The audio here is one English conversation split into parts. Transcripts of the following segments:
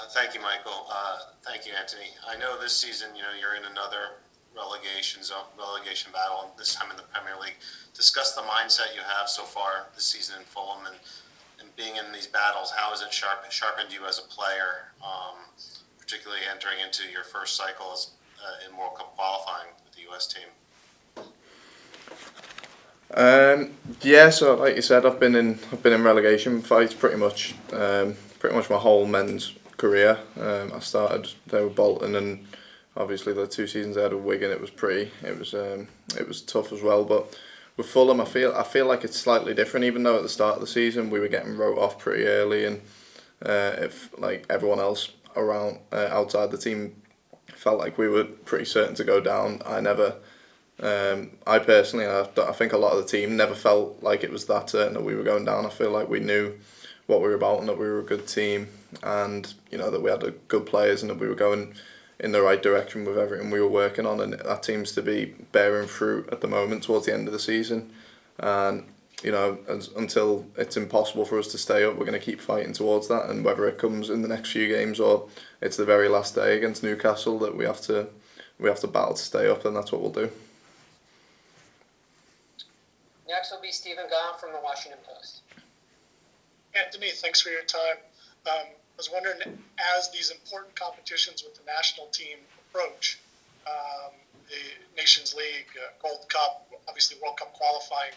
Thank you, Michael. Thank you, Anthony. I know this season, you're in another relegation battle, and this time in the Premier League. Discuss the mindset you have so far this season in Fulham, and being in these battles. How has it sharpened you as a player, particularly entering into your first cycle in World Cup qualifying with the US team? Yeah, so like you said, I've been in relegation fights pretty much my whole men's career. I started there with Bolton, and obviously the 2 seasons I had with Wigan, it was tough as well. But with Fulham, I feel like it's slightly different. Even though at the start of the season we were getting wrote off pretty early, and if like everyone else around outside the team felt like we were pretty certain to go down. I personally, and I think a lot of the team never felt like it was that certain that we were going down. I feel like we knew what we were about and that we were a good team, and that we had good players and that we were going in the right direction with everything we were working on, and that seems to be bearing fruit at the moment towards the end of the season. And until it's impossible for us to stay up, we're going to keep fighting towards that. And whether it comes in the next few games or it's the very last day against Newcastle that we have to battle to stay up, then that's what we'll do. Next will be Stephen Goff from the Washington Post. Anthony, thanks for your time. I was wondering, as these important competitions with the national team approach, the Nations League, Gold Cup, obviously World Cup qualifying,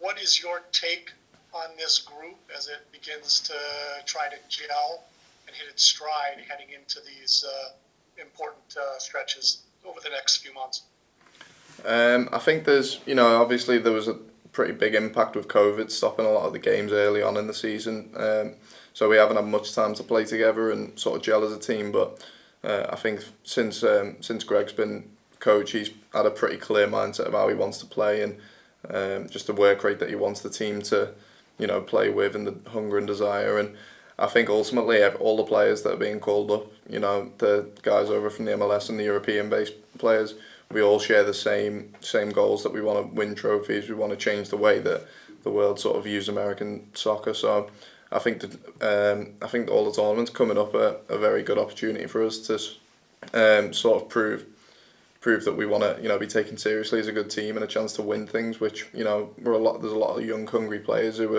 what is your take on this group as it begins to try to gel and hit its stride heading into these important stretches over the next few months? I think obviously there was a pretty big impact with COVID stopping a lot of the games early on in the season. So we haven't had much time to play together and sort of gel as a team. But I think since Greg's been coach, he's had a pretty clear mindset of how he wants to play, and just the work rate that he wants the team to play with, and the hunger and desire. And I think ultimately all the players that are being called up, the guys over from the MLS and the European-based players, we all share the same goals, that we want to win trophies. We want to change the way that the world sort of views American soccer. So I think that all the tournaments coming up are a very good opportunity for us to sort of prove that we want to be taken seriously as a good team, and a chance to win things. Which there's a lot of young hungry players who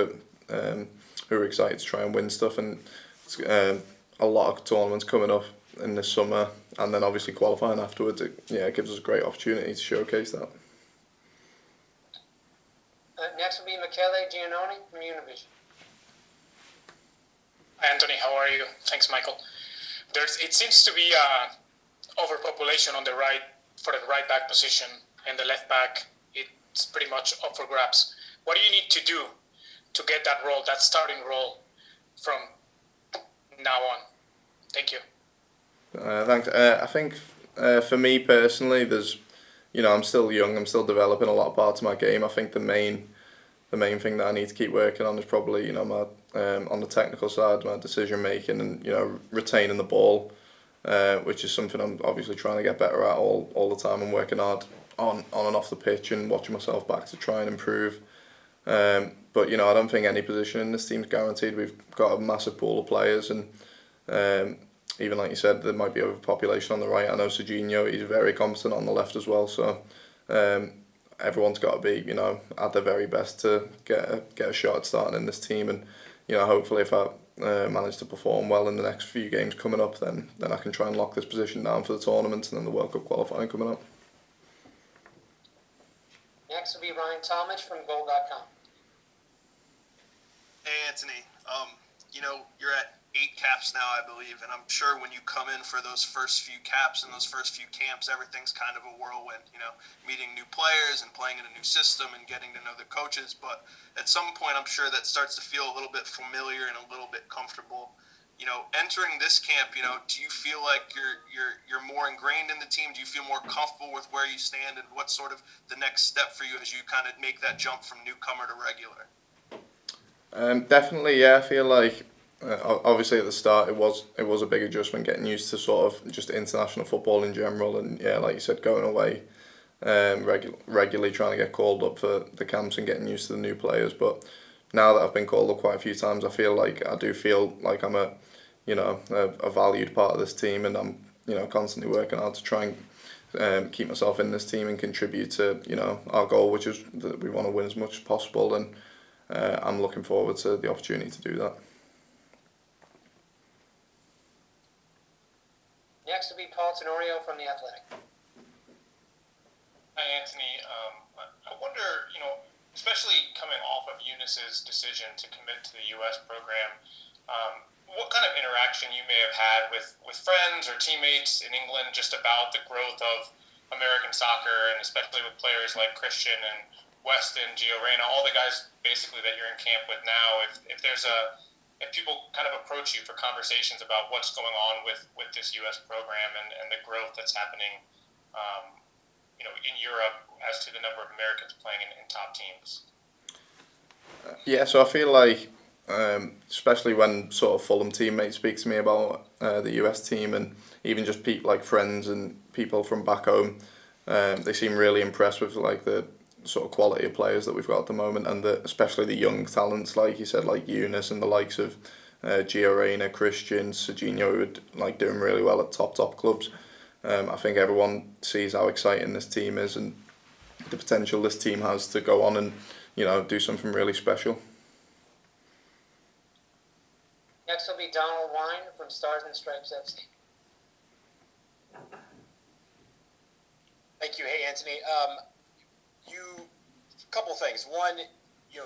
are excited to try and win stuff, and a lot of tournaments coming up in this summer, and then obviously qualifying afterwards. It gives us a great opportunity to showcase that. Next will be Michele Giannone from Univision. Hi, Anthony, how are you? Thanks, Michael. It seems to be overpopulation on the right for the right back position, and the left back, it's pretty much up for grabs. What do you need to do to get that role, that starting role, from now on? Thank you. Thanks. I think for me personally, I'm still young. I'm still developing a lot of parts of my game. I think the main thing that I need to keep working on is probably my on the technical side, my decision making, and retaining the ball, which is something I'm obviously trying to get better at all the time. I'm working hard on and off the pitch and watching myself back to try and improve. But I don't think any position in this team's guaranteed. We've got a massive pool of players, and even like you said, there might be overpopulation on the right. I know Serginho, he's very competent on the left as well. So everyone's got to be at their very best to get a shot at starting in this team. And hopefully if I manage to perform well in the next few games coming up, then I can try and lock this position down for the tournament and then the World Cup qualifying coming up. Next will be Ryan Talmadge from Goal.com. Hey, Anthony. You're at 8 caps now, I believe, and I'm sure when you come in for those first few caps and those first few camps, everything's kind of a whirlwind, meeting new players and playing in a new system and getting to know the coaches. But at some point, I'm sure that starts to feel a little bit familiar and a little bit comfortable. Entering this camp, do you feel like you're more ingrained in the team? Do you feel more comfortable with where you stand, and what's sort of the next step for you as you kind of make that jump from newcomer to regular? Definitely, yeah. I feel like obviously at the start it was a big adjustment, getting used to sort of just international football in general, and like you said, going away regularly, trying to get called up for the camps and getting used to the new players. But now that I've been called up quite a few times, I do feel like I'm a valued part of this team, and I'm constantly working hard to try and keep myself in this team and contribute to our goal, which is that we want to win as much as possible, and I'm looking forward to the opportunity to do that. Next will be Paul Tenorio from The Athletic. Hi, Anthony. I wonder, especially coming off of Eunice's decision to commit to the U.S. program, what kind of interaction you may have had with friends or teammates in England just about the growth of American soccer, and especially with players like Christian and Weston, Gio Reyna, all the guys basically that you're in camp with now. If people kind of approach you for conversations about what's going on with this U.S. program and the growth that's happening, in Europe as to the number of Americans playing in top teams. Yeah, so I feel like, especially when sort of Fulham teammates speak to me about the US team, and even just people like friends and people from back home, they seem really impressed with like the sort of quality of players that we've got at the moment, and especially the young talents, like you said, like Eunice and the likes of Gio Reyna, Christian, Serginho, who are like doing really well at top clubs. I think everyone sees how exciting this team is and the potential this team has to go on and do something really special. Next will be Donald Wine from Stars and Stripes FC. Thank you. Hey, Anthony. Couple things. One, you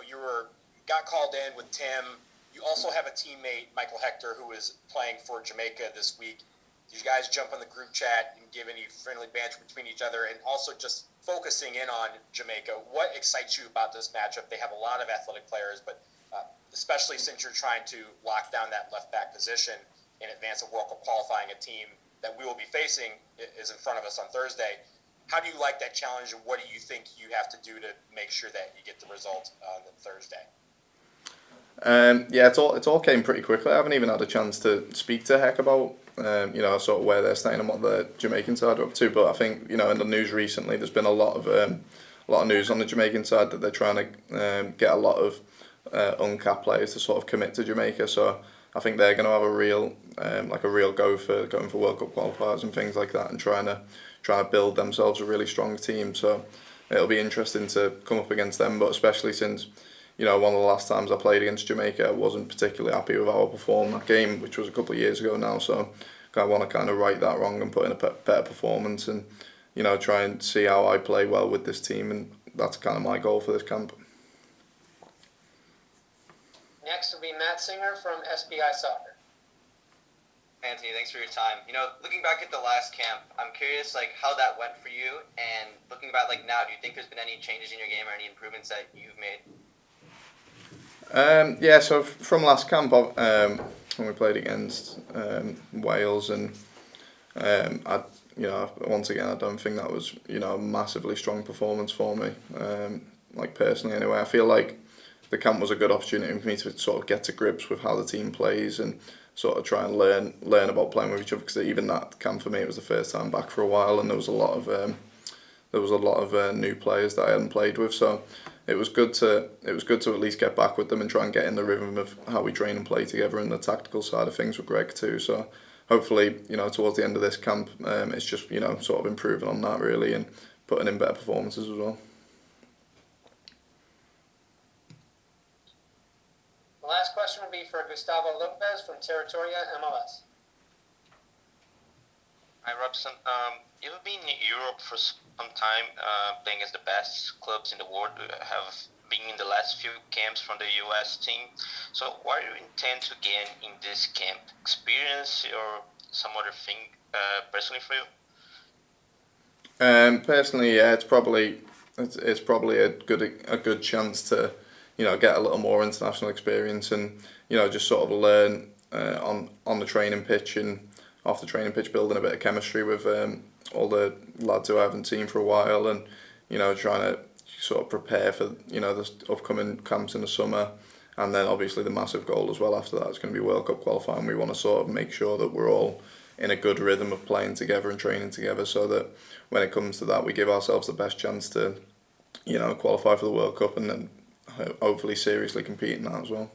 got called in with Tim. You also have a teammate, Michael Hector, who is playing for Jamaica this week. Did you guys jump on the group chat and give any friendly banter between each other? And also just focusing in on Jamaica, what excites you about this matchup? They have a lot of athletic players, but especially since you're trying to lock down that left back position in advance of World Cup qualifying, a team that we will be facing is in front of us on Thursday. How do you like that challenge, and what do you think you have to do to make sure that you get the result on Thursday? Yeah, it all came pretty quickly. I haven't even had a chance to speak to Heck about sort of where they're staying and what the Jamaican side are up to. But I think in the news recently, there's been a lot of news on the Jamaican side that they're trying to get a lot of uncapped players to sort of commit to Jamaica. So I think they're going to have a real go for going for World Cup qualifiers and things like that, and trying to build themselves a really strong team. So it'll be interesting to come up against them, but especially since one of the last times I played against Jamaica, I wasn't particularly happy with how I performed that game, which was a couple of years ago now. So I want to kind of right that wrong and put in a better performance, and try and see how I play well with this team, and that's kind of my goal for this camp. Next will be Matt Singer from SBI Soccer. Anthony, thanks for your time. Looking back at the last camp, I'm curious how that went for you, and looking back now, do you think there's been any changes in your game or any improvements that you've made? Yeah, so from last camp, when we played against Wales, and once again, I don't think that was a massively strong performance for me. Personally, anyway, I feel like the camp was a good opportunity for me to sort of get to grips with how the team plays and sort of try and learn about playing with each other. Because even that camp for me, it was the first time back for a while, and there was a lot of new players that I hadn't played with. So it was good to at least get back with them and try and get in the rhythm of how we train and play together, and the tactical side of things with Greg too. So hopefully, towards the end of this camp, it's just sort of improving on that really and putting in better performances as well. The last question will be for Gustavo Lopez from Territoria MLS. Hi, Robson. You've been in Europe for some time, playing as the best clubs in the world. Have been in the last few camps from the US team. So what do you intend to gain in this camp? Experience or some other thing personally for you? Personally, yeah, it's probably a good chance to get a little more international experience, and just sort of learn on the training pitch and off the training pitch, building a bit of chemistry with all the lads who I haven't seen for a while, and trying to sort of prepare for the upcoming camps in the summer. And then obviously the massive goal as well after that is going to be World Cup qualifying. We want to sort of make sure that we're all in a good rhythm of playing together and training together, so that when it comes to that, we give ourselves the best chance to qualify for the World Cup, and then hopefully seriously compete in that as well.